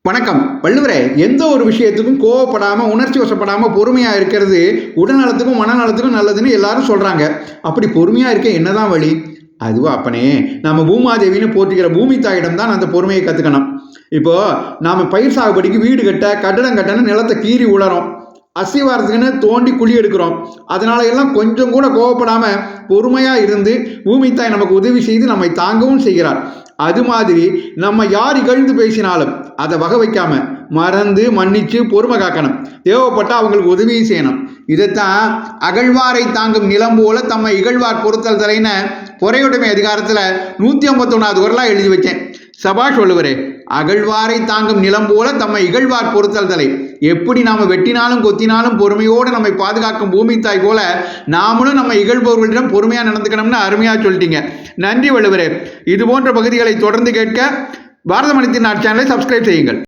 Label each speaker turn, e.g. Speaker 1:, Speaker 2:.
Speaker 1: வணக்கம். வள்ளுவரே, எந்த ஒரு விஷயத்துக்கும் கோவப்படாமல் உணர்ச்சி வசப்படாமல் பொறுமையாக இருக்கிறது உடல்நலத்துக்கும் மனநலத்துக்கும் நல்லதுன்னு எல்லாரும் சொல்கிறாங்க. அப்படி பொறுமையாக இருக்க என்னதான் வழி? அதுவா அப்பனே, நம்ம பூமாதேவின்னு போற்றுகிற பூமி தாயிடம் தான் அந்த பொறுமையை கற்றுக்கணும். இப்போது நாம் பயிர் சாகுபடிக்கு வீடு கட்ட கட்டடம் கட்டணும் நிலத்தை கீறி உளறோம், அஸ்திவாரத்துக்குன்னு தோண்டி குழி எடுக்கிறோம். அதனால எல்லாம் கொஞ்சம் கூட கோவப்படாமல் பொறுமையாக இருந்து பூமி தாய் நமக்கு உதவி செய்து நம்மை தாங்கவும் செய்கிறார். அது மாதிரி நம்ம யார் இகழ்ந்து பேசினாலும் அதை வகை வைக்காம மறந்து மன்னிச்சு பொறுமை காக்கணும். தேவைப்பட்டால் அவங்களுக்கு உதவியும் செய்யணும். இதைத்தான் அகழ்வாரை தாங்கும் நிலம் போல தம்மை இகழ்வார் பொறுத்தல் தலைன்னு பொறையுடைமை அதிகாரத்தில் 151வது குறளாக எழுதி வச்சேன். சபாஷ் வள்ளுவரே. அகழ்வாரை தாங்கும் நிலம் போல தம்மை இகழ்வார் பொறுத்தல் தலை. எப்படி நாம் வெட்டினாலும் கொத்தினாலும் பொறுமையோடு நம்மை பாதுகாக்கும் பூமி தாய் போல நாமளும் நம்ம இகழ்பவர்களிடம் பொறுமையாக நடந்துக்கணும்னு அருமையாக சொல்லிட்டீங்க. நன்றி வள்ளுவரே. இது போன்ற பகுதிகளை தொடர்ந்து கேட்க பாரத மணித்தின் சேனலை சப்ஸ்கிரைப் செய்யுங்கள்.